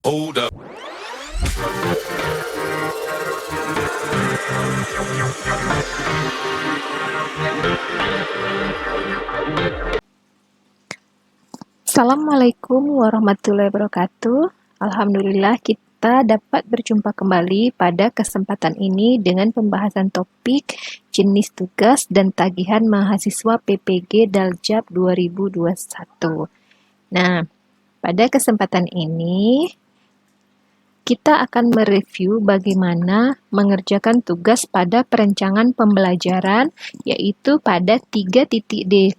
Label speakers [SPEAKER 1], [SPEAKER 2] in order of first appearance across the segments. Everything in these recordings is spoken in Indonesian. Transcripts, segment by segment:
[SPEAKER 1] Hold up.
[SPEAKER 2] Assalamualaikum warahmatullahi wabarakatuh. Alhamdulillah kita dapat berjumpa kembali pada kesempatan ini dengan pembahasan topik jenis tugas dan tagihan mahasiswa PPG Daljab 2021. Nah, pada kesempatan ini kita akan mereview bagaimana mengerjakan tugas pada perencangan pembelajaran, yaitu pada 3.D5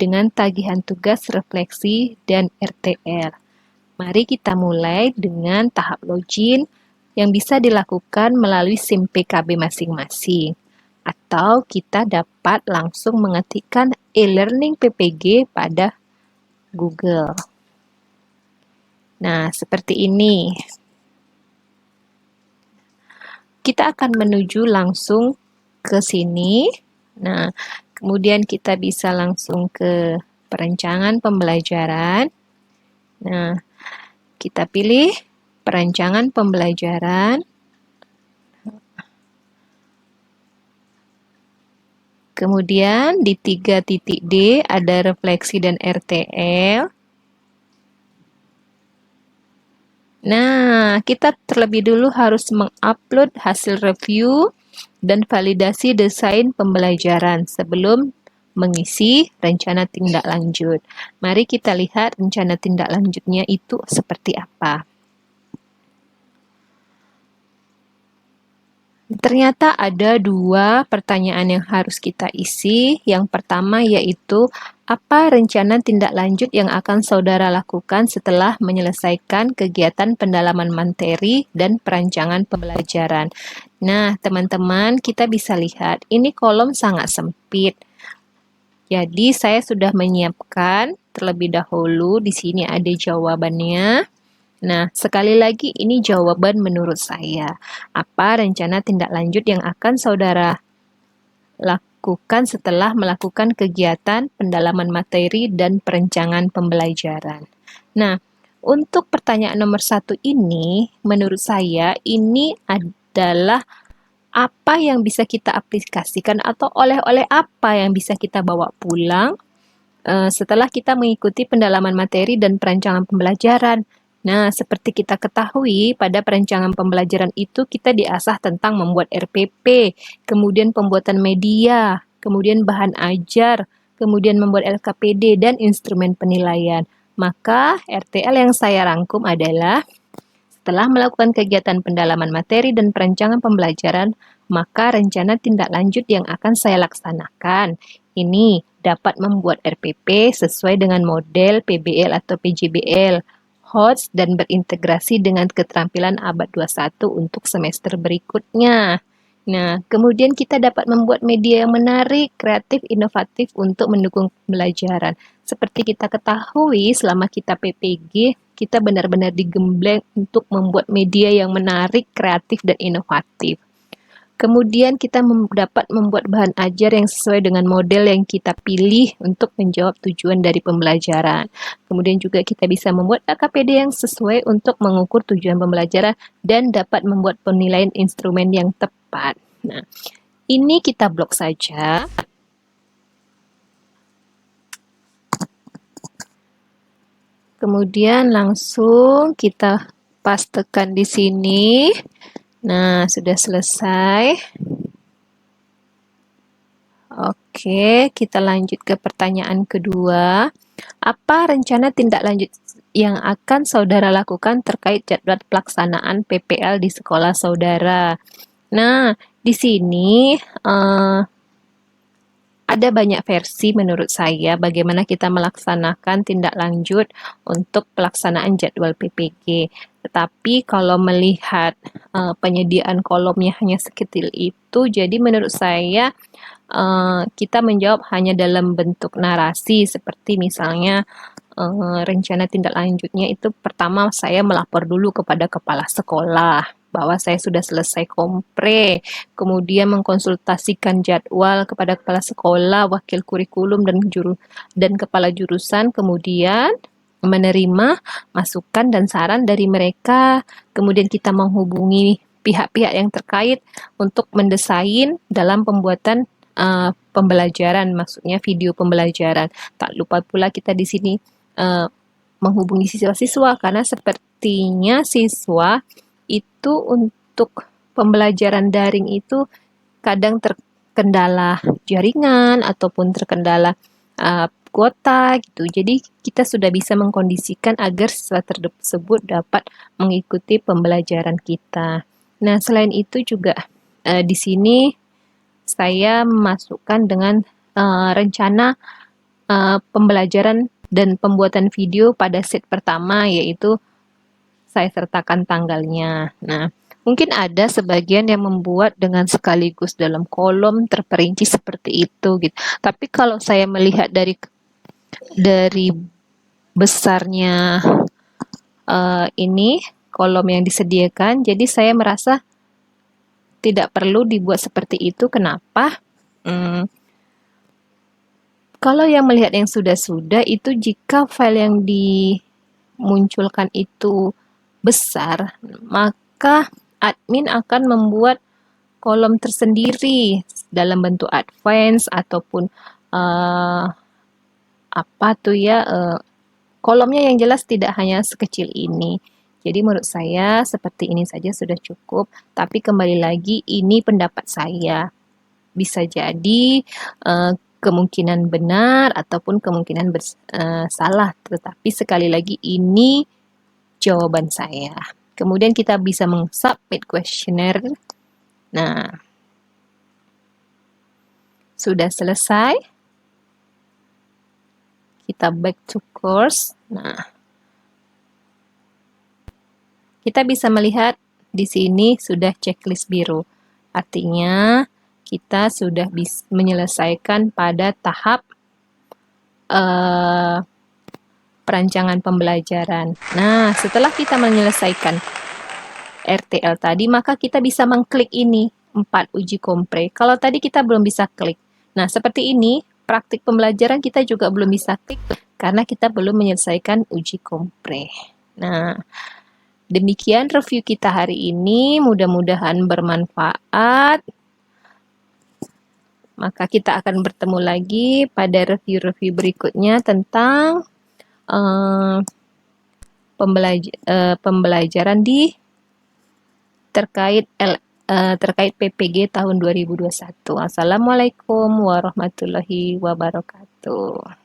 [SPEAKER 2] dengan tagihan tugas refleksi dan RTL. Mari kita mulai dengan tahap login yang bisa dilakukan melalui SIM PKB masing-masing. Atau kita dapat langsung mengetikkan e-learning PPG pada Google. Nah, seperti ini. Kita akan menuju langsung ke sini. Nah, kemudian kita bisa langsung ke perencangan pembelajaran. Nah, kita pilih perencangan pembelajaran. Kemudian di 3.D ada refleksi dan RTL. Nah, kita terlebih dulu harus mengupload hasil review dan validasi desain pembelajaran sebelum mengisi rencana tindak lanjut. Mari kita lihat rencana tindak lanjutnya itu seperti apa. Ternyata ada dua pertanyaan yang harus kita isi. Yang pertama yaitu, apa rencana tindak lanjut yang akan saudara lakukan setelah menyelesaikan kegiatan pendalaman materi dan perancangan pembelajaran? Nah, teman-teman, kita bisa lihat ini kolom sangat sempit. Jadi, saya sudah menyiapkan terlebih dahulu. Di sini ada jawabannya. Nah, sekali lagi ini jawaban menurut saya. Apa rencana tindak lanjut yang akan saudara lakukan setelah melakukan kegiatan pendalaman materi dan perencanaan pembelajaran? Nah, untuk pertanyaan nomor 1 ini, menurut saya ini adalah apa yang bisa kita aplikasikan atau oleh-oleh apa yang bisa kita bawa pulang setelah kita mengikuti pendalaman materi dan perancangan pembelajaran. Nah, seperti kita ketahui, pada perencanaan pembelajaran itu kita diasah tentang membuat RPP, kemudian pembuatan media, kemudian bahan ajar, kemudian membuat LKPD, dan instrumen penilaian. Maka, RTL yang saya rangkum adalah setelah melakukan kegiatan pendalaman materi dan perencanaan pembelajaran, maka rencana tindak lanjut yang akan saya laksanakan ini dapat membuat RPP sesuai dengan model PBL atau PJBL, HOTS, dan berintegrasi dengan keterampilan abad 21 untuk semester berikutnya. Nah, kemudian kita dapat membuat media yang menarik, kreatif, inovatif untuk mendukung pembelajaran. Seperti kita ketahui, selama kita PPG, kita benar-benar digembleng untuk membuat media yang menarik, kreatif, dan inovatif. Kemudian kita dapat membuat bahan ajar yang sesuai dengan model yang kita pilih untuk menjawab tujuan dari pembelajaran. Kemudian juga kita bisa membuat LKPD yang sesuai untuk mengukur tujuan pembelajaran dan dapat membuat penilaian instrumen yang tepat. Nah, ini kita blok saja. Kemudian langsung kita pastekan di sini. Nah, sudah selesai. Oke, kita lanjut ke pertanyaan kedua. Apa rencana tindak lanjut yang akan saudara lakukan terkait jadwal pelaksanaan PPL di sekolah saudara? Nah, di sini ada banyak versi menurut saya bagaimana kita melaksanakan tindak lanjut untuk pelaksanaan jadwal PPG. Tetapi kalau melihat penyediaan kolomnya hanya seketil itu, jadi menurut saya kita menjawab hanya dalam bentuk narasi, seperti misalnya rencana tindak lanjutnya itu pertama saya melapor dulu kepada kepala sekolah bahwa saya sudah selesai kompre, kemudian mengkonsultasikan jadwal kepada kepala sekolah, wakil kurikulum, dan kepala jurusan, kemudian menerima masukan dan saran dari mereka, kemudian kita menghubungi pihak-pihak yang terkait untuk mendesain dalam pembuatan pembelajaran, maksudnya video pembelajaran. Tak lupa pula kita di sini menghubungi siswa-siswa, karena sepertinya siswa itu untuk pembelajaran daring itu kadang terkendala jaringan ataupun terkendala kuota gitu. Jadi kita sudah bisa mengkondisikan agar siswa tersebut dapat mengikuti pembelajaran kita. Nah, selain itu juga di sini saya memasukkan dengan rencana pembelajaran dan pembuatan video pada set pertama, yaitu saya sertakan tanggalnya. Nah, mungkin ada sebagian yang membuat dengan sekaligus dalam kolom terperinci seperti itu gitu. Tapi kalau saya melihat dari besarnya ini kolom yang disediakan, jadi saya merasa tidak perlu dibuat seperti itu. Kenapa? Kalau yang melihat yang sudah-sudah itu, jika file yang dimunculkan itu besar, maka admin akan membuat kolom tersendiri dalam bentuk advance ataupun kolomnya yang jelas tidak hanya sekecil ini. Jadi menurut saya seperti ini saja sudah cukup, tapi kembali lagi ini pendapat saya. Bisa jadi kemungkinan benar ataupun kemungkinan salah, tetapi sekali lagi ini jawaban saya. Kemudian kita bisa meng-submit questionnaire. Nah, sudah selesai. Kita back to course. Nah, kita bisa melihat di sini sudah checklist biru. Artinya kita sudah bisa menyelesaikan pada tahap perancangan pembelajaran. Nah, setelah kita menyelesaikan RTL tadi, maka kita bisa mengklik ini, 4 uji kompre. Kalau tadi kita belum bisa klik. Nah, seperti ini, praktik pembelajaran kita juga belum bisa klik karena kita belum menyelesaikan uji kompre. Nah, demikian review kita hari ini, mudah-mudahan bermanfaat. Maka kita akan bertemu lagi pada review-review berikutnya tentang pembelajaran terkait PPG tahun 2021. Assalamualaikum warahmatullahi wabarakatuh.